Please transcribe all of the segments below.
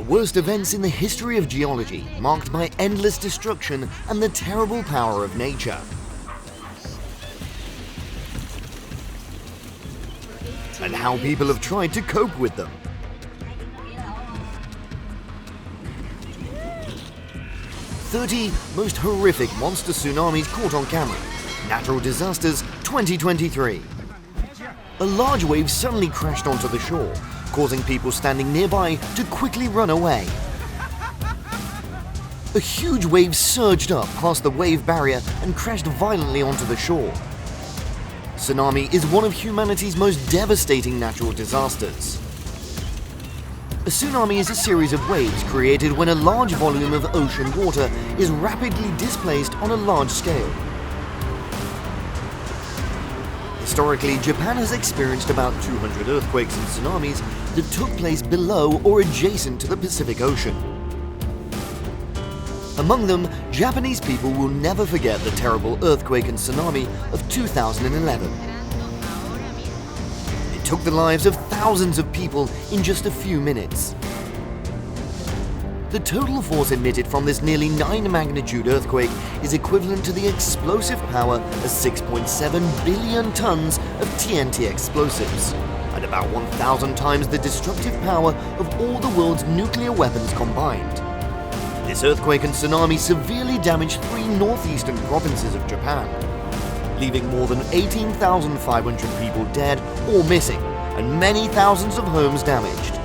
worst events in the history of geology, marked by endless destruction and the terrible power of nature. And how people have tried to cope with them. "30 most horrific monster tsunamis caught on camera. Natural disasters 2023. A large wave suddenly crashed onto the shore, causing people standing nearby to quickly run away. A huge wave surged up past the wave barrier and crashed violently onto the shore. Tsunami is one of humanity's most devastating natural disasters. A tsunami is a series of waves created when a large volume of ocean water is rapidly displaced on a large scale. Historically, Japan has experienced about 200 earthquakes and tsunamis that took place below or adjacent to the Pacific Ocean. Among them, Japanese people will never forget the terrible earthquake and tsunami of 2011. It took the lives of thousands of people in just a few minutes. The total force emitted from this nearly 9 magnitude earthquake is equivalent to the explosive power of 6.7 billion tons of TNT explosives, and about 1,000 times the destructive power of all the world's nuclear weapons combined. This earthquake and tsunami severely damaged 3 northeastern provinces of Japan, leaving more than 18,500 people dead or missing, and many thousands of homes damaged.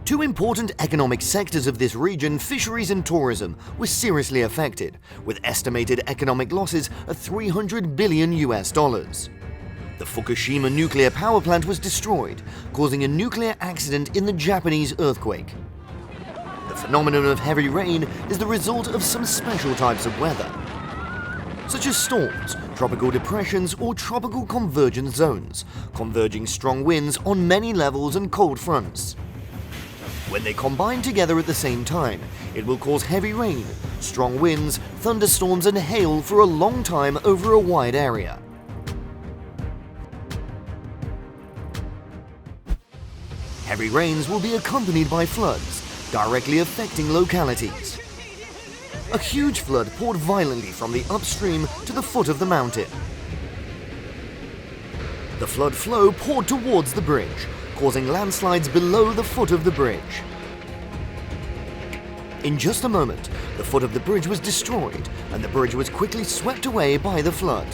2 important economic sectors of this region, fisheries and tourism, were seriously affected, with estimated economic losses of $300 billion. The Fukushima nuclear power plant was destroyed, causing a nuclear accident in the Japanese earthquake. The phenomenon of heavy rain is the result of some special types of weather, such as storms, tropical depressions, or tropical convergence zones, converging strong winds on many levels and cold fronts. When they combine together at the same time, it will cause heavy rain, strong winds, thunderstorms, and hail for a long time over a wide area. Heavy rains will be accompanied by floods, directly affecting localities. A huge flood poured violently from the upstream to the foot of the mountain. The flood flow poured towards the bridge, causing landslides below the foot of the bridge. In just a moment, the foot of the bridge was destroyed, and the bridge was quickly swept away by the flood.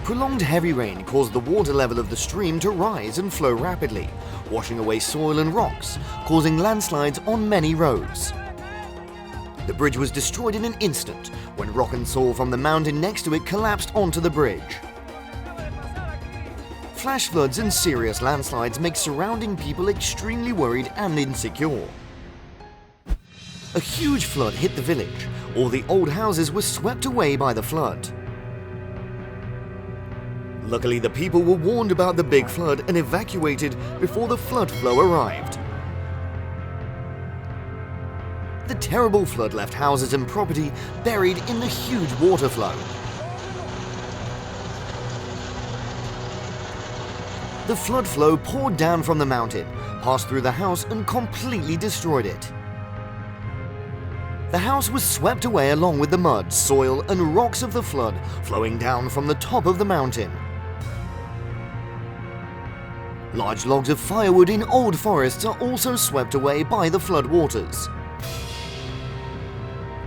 Prolonged heavy rain caused the water level of the stream to rise and flow rapidly, washing away soil and rocks, causing landslides on many roads. The bridge was destroyed in an instant when rock and soil from the mountain next to it collapsed onto the bridge. Flash floods and serious landslides make surrounding people extremely worried and insecure. A huge flood hit the village. All the old houses were swept away by the flood. Luckily, the people were warned about the big flood and evacuated before the flood flow arrived. The terrible flood left houses and property buried in the huge water flow. The flood flow poured down from the mountain, passed through the house and completely destroyed it. The house was swept away along with the mud, soil and rocks of the flood flowing down from the top of the mountain. Large logs of firewood in old forests are also swept away by the flood waters.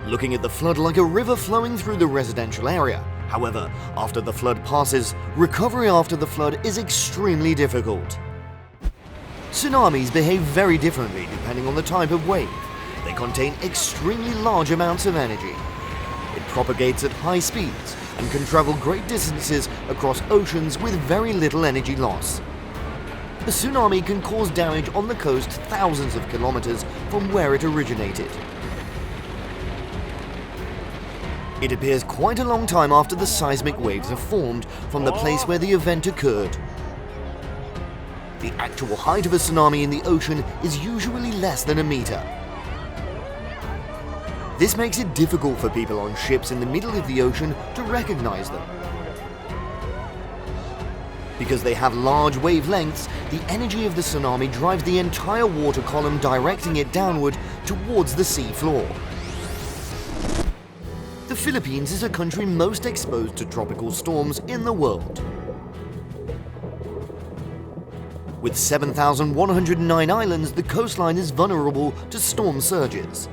Looking at the flood like a river flowing through the residential area. However, after the flood passes, recovery after the flood is extremely difficult. Tsunamis behave very differently depending on the type of wave. They contain extremely large amounts of energy. It propagates at high speeds and can travel great distances across oceans with very little energy loss. A tsunami can cause damage on the coast thousands of kilometers from where it originated. It appears quite a long time after the seismic waves are formed from the place where the event occurred. The actual height of a tsunami in the ocean is usually less than a meter. This makes it difficult for people on ships in the middle of the ocean to recognize them. Because they have large wavelengths, the energy of the tsunami drives the entire water column, directing it downward towards the sea floor. The Philippines is a country most exposed to tropical storms in the world. With 7,109 islands, the coastline is vulnerable to storm surges.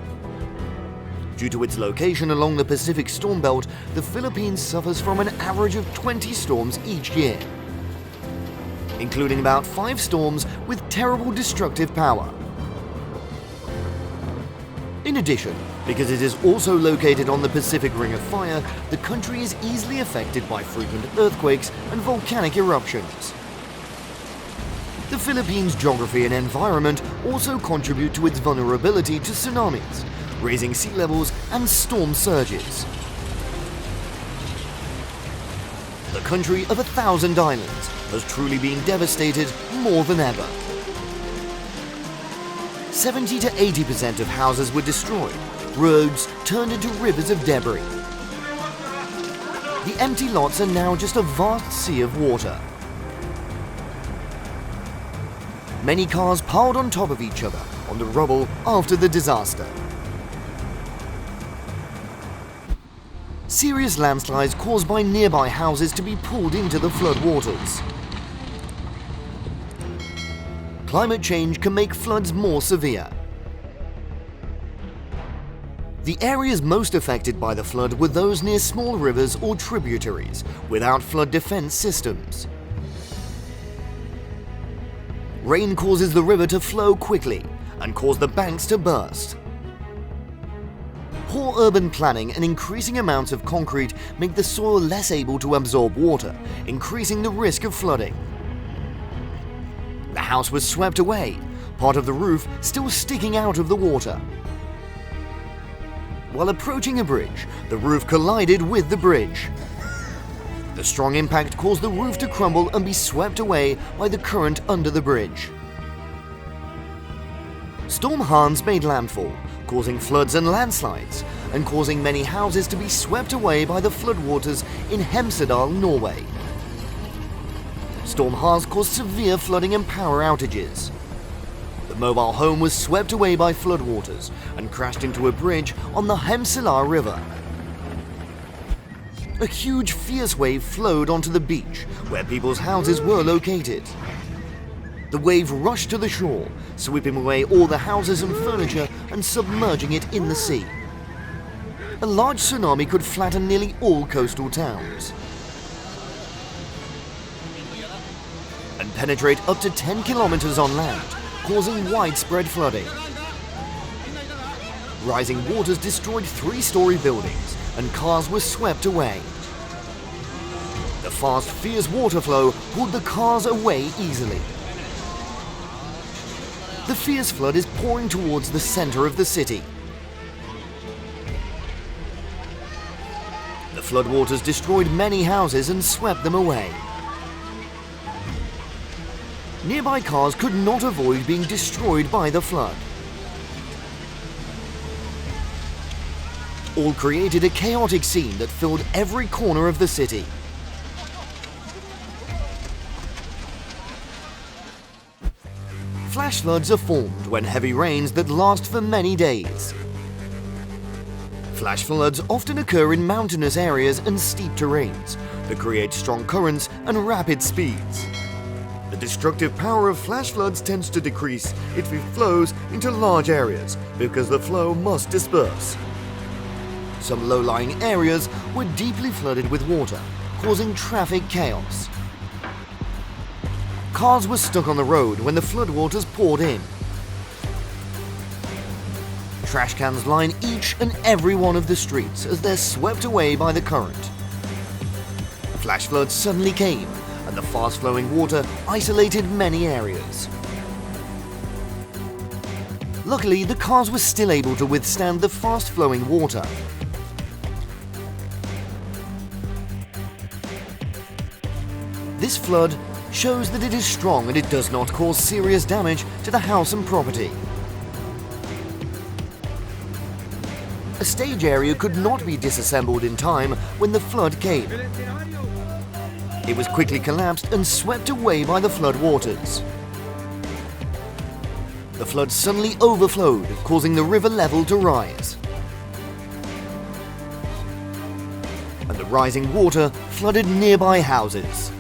Due to its location along the Pacific storm belt, the Philippines suffers from an average of 20 storms each year, including about 5 storms with terrible destructive power. In addition, because it is also located on the Pacific Ring of Fire, the country is easily affected by frequent earthquakes and volcanic eruptions. The Philippines' geography and environment also contribute to its vulnerability to tsunamis, raising sea levels and storm surges. The country of 1,000 islands has truly been devastated more than ever. 70 to 80% of houses were destroyed, roads turned into rivers of debris. The empty lots are now just a vast sea of water. Many cars piled on top of each other on the rubble after the disaster. Serious landslides caused by nearby houses to be pulled into the floodwaters. Climate change can make floods more severe. The areas most affected by the flood were those near small rivers or tributaries without flood defense systems. Rain causes the river to flow quickly and cause the banks to burst. Poor urban planning and increasing amounts of concrete make the soil less able to absorb water, increasing the risk of flooding. The house was swept away, part of the roof still sticking out of the water. While approaching a bridge, the roof collided with the bridge. The strong impact caused the roof to crumble and be swept away by the current under the bridge. Storm Hans made landfall, causing floods and landslides, and causing many houses to be swept away by the floodwaters in Hemsedal, Norway. Storm Hans caused severe flooding and power outages. The mobile home was swept away by floodwaters and crashed into a bridge on the Hemsedal River. A huge fierce wave flowed onto the beach where people's houses were located. The wave rushed to the shore, sweeping away all the houses and furniture and submerging it in the sea. A large tsunami could flatten nearly all coastal towns and penetrate up to 10 kilometers on land, causing widespread flooding. Rising waters destroyed 3-story buildings and cars were swept away. The fast, fierce water flow pulled the cars away easily. The fierce flood is pouring towards the center of the city. The floodwaters destroyed many houses and swept them away. Nearby cars could not avoid being destroyed by the flood. All created a chaotic scene that filled every corner of the city. Flash floods are formed when heavy rains that last for many days. Flash floods often occur in mountainous areas and steep terrains that create strong currents and rapid speeds. The destructive power of flash floods tends to decrease if it flows into large areas because the flow must disperse. Some low-lying areas were deeply flooded with water, causing traffic chaos. Cars were stuck on the road when the floodwaters poured in. Trash cans line each and every one of the streets as they're swept away by the current. Flash floods suddenly came, and the fast-flowing water isolated many areas. Luckily, the cars were still able to withstand the fast-flowing water. This flood shows that it is strong and it does not cause serious damage to the house and property. A stage area could not be disassembled in time when the flood came. It was quickly collapsed and swept away by the flood waters. The flood suddenly overflowed, causing the river level to rise. And the rising water flooded nearby houses.